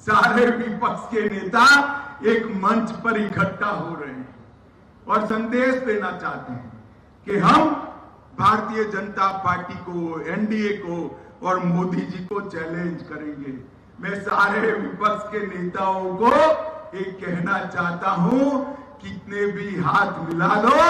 सारे विपक्ष के नेता एक मंच पर इकट्ठा हो रहे हैं और संदेश देना चाहते हैं कि हम भारतीय जनता पार्टी को, एनडीए को और मोदी जी को चैलेंज करेंगे। मैं सारे विपक्ष के नेताओं को एक कहना चाहता हूं, कितने भी हाथ मिला लो,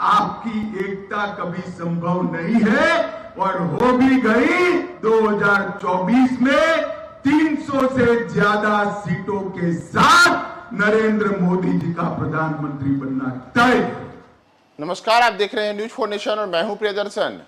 आपकी एकता कभी संभव नहीं है और हो भी गई 2024 में 300 से ज्यादा सीटों के साथ नरेंद्र मोदी जी का प्रधानमंत्री बनना तय। नमस्कार, आप देख रहे हैं न्यूज फॉर नेशन और मैं हूं प्रियदर्शन।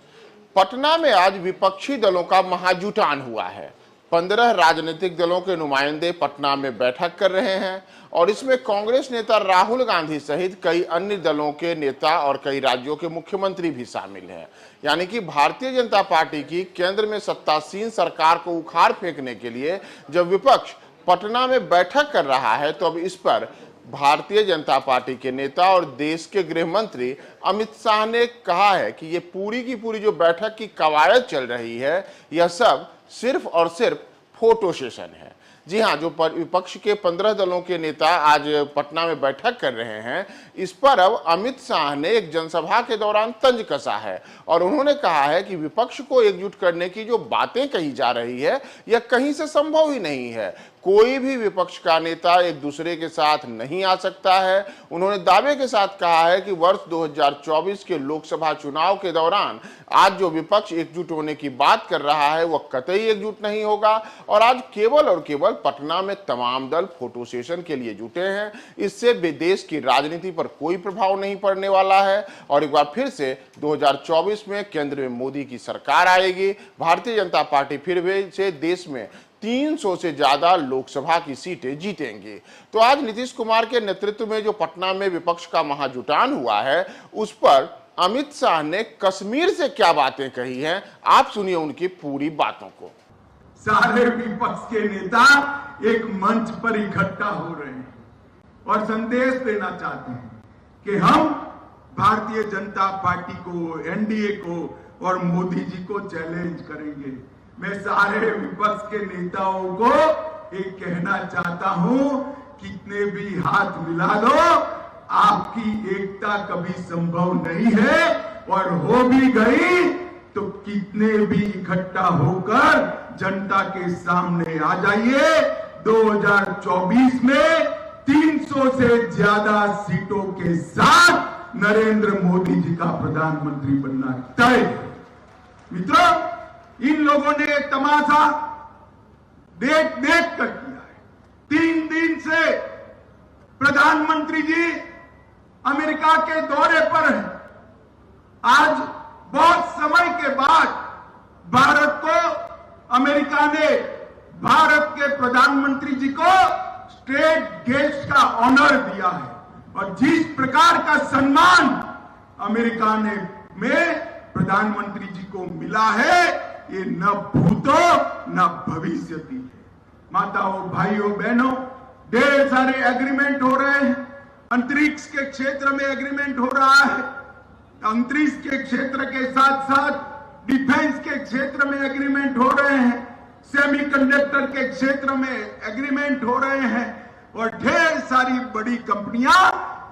पटना में आज विपक्षी दलों का महाजुटान हुआ है। 15 राजनीतिक दलों के नुमाइंदे पटना में बैठक कर रहे हैं और इसमें कांग्रेस नेता राहुल गांधी सहित कई अन्य दलों के नेता और कई राज्यों के मुख्यमंत्री भी शामिल हैं। यानी कि भारतीय जनता पार्टी की केंद्र में सत्तासीन सरकार को उखाड़ फेंकने के लिए जब विपक्ष पटना में बैठक कर रहा है, तो अब इस पर भारतीय जनता पार्टी के नेता और देश के गृह मंत्री अमित शाह ने कहा है कि ये पूरी की पूरी जो बैठक की कवायद चल रही है, यह सब सिर्फ और सिर्फ फोटो सेशन है। जी हाँ, जो विपक्ष के 15 दलों के नेता आज पटना में बैठक कर रहे हैं, इस पर अब अमित शाह ने एक जनसभा के दौरान तंज कसा है और उन्होंने कहा है कि विपक्ष को एकजुट करने की जो बातें कही जा रही है, यह कहीं से संभव ही नहीं है। कोई भी विपक्ष का नेता एक दूसरे के साथ नहीं आ सकता है। उन्होंने दावे के साथ कहा है कि वर्ष 2024 के लोकसभा चुनाव के दौरान आज जो विपक्ष एकजुट होने की बात कर रहा है, वह कतई एकजुट नहीं होगा और आज केवल और केवल पटना में तमाम दल फोटो सेशन के लिए जुटे हैं। इससे देश की राजनीति पर कोई प्रभाव नहीं पड़ने वाला है और एक बार फिर से 2024 में केंद्र में मोदी की सरकार आएगी। भारतीय जनता पार्टी फिर से देश में 300 से ज्यादा लोकसभा की सीटें जीतेंगी। तो आज नीतीश कुमार के नेतृत्व में जो पटना में विपक्ष का महाजुटान हुआ है, उस पर अमित शाह ने कश्मीर से क्या बातें कही हैं, आप सुनिए उनकी पूरी बातों को। सारे विपक्ष के नेता एक मंच पर इकट्ठा हो रहे हैं और संदेश देना चाहते हैं कि हम भारतीय जनता पार्टी को, एनडीए को और मोदी जी को चैलेंज करेंगे। मैं सारे विपक्ष के नेताओं को एक कहना चाहता हूं, कितने भी हाथ मिला लो, आपकी एकता कभी संभव नहीं है और हो भी गई तो कितने भी इकट्ठा होकर जनता के सामने आ जाइए। 2024 में 300 से ज्यादा सीटों के साथ नरेंद्र मोदी जी का प्रधानमंत्री बनना तय। मित्रों, इन लोगों ने तमाशा देख कर किया है। 3 दिन से प्रधानमंत्री जी अमेरिका के दौरे पर हैं। आज बहुत समय के बाद भारत को अमेरिका ने भारत के प्रधानमंत्री जी को स्टेट गेस्ट का ऑनर दिया है और जिस प्रकार का सम्मान अमेरिका में प्रधानमंत्री जी को मिला है, ये न भूतो न भविष्यति है। माताओं, भाइयों, बहनों, ढेर सारे एग्रीमेंट हो रहे हैं। अंतरिक्ष के क्षेत्र में एग्रीमेंट हो रहा है। अंतरिक्ष के क्षेत्र के साथ साथ डिफेंस के क्षेत्र में एग्रीमेंट हो रहे हैं। सेमीकंडक्टर के क्षेत्र में एग्रीमेंट हो रहे हैं और ढेर सारी बड़ी कंपनियां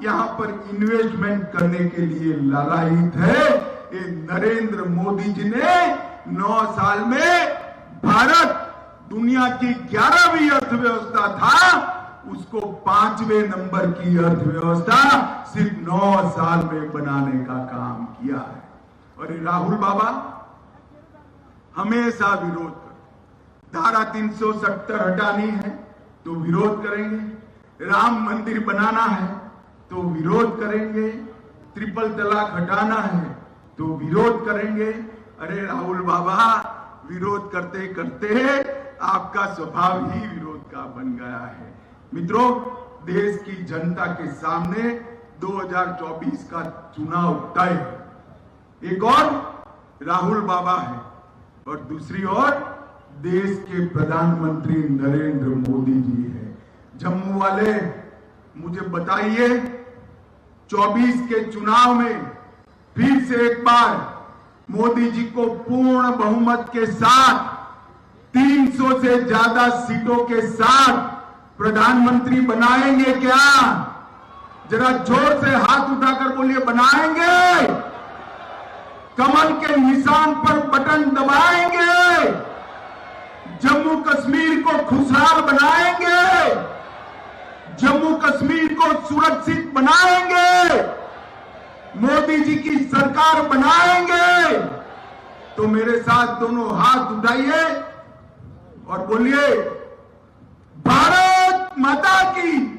यहां पर इन्वेस्टमेंट करने के लिए लालायित है। ये नरेंद्र मोदी जी ने 9 साल में भारत दुनिया की 11वीं अर्थव्यवस्था था, उसको 5वें नंबर की अर्थव्यवस्था सिर्फ 9 साल में बनाने का काम किया है। और राहुल बाबा हमेशा विरोध करते। धारा 370 हटानी है तो विरोध करेंगे, राम मंदिर बनाना है तो विरोध करेंगे, ट्रिपल तलाक हटाना है तो विरोध करेंगे। अरे राहुल बाबा, विरोध करते करते आपका स्वभाव ही विरोध का बन गया है। मित्रों, देश की जनता के सामने 2024 का चुनाव तय है। एक और राहुल बाबा है और दूसरी ओर देश के प्रधानमंत्री नरेंद्र मोदी जी है। जम्मू वाले मुझे बताइए, 24 के चुनाव में फिर से एक बार मोदी जी को पूर्ण बहुमत के साथ 3 300 से ज्यादा सीटों के साथ प्रधानमंत्री बनाएंगे क्या? जरा जोर से हाथ उठाकर बोलिए, बनाएंगे? कमल के निशान पर बटन दबाएंगे? जम्मू कश्मीर को खुशहाल बनाएंगे? जम्मू कश्मीर को सुरक्षित बनाएंगे? मोदी जी की सरकार बनाएंगे? तो मेरे साथ दोनों हाथ उठाइए और बोलिए, भारत माता की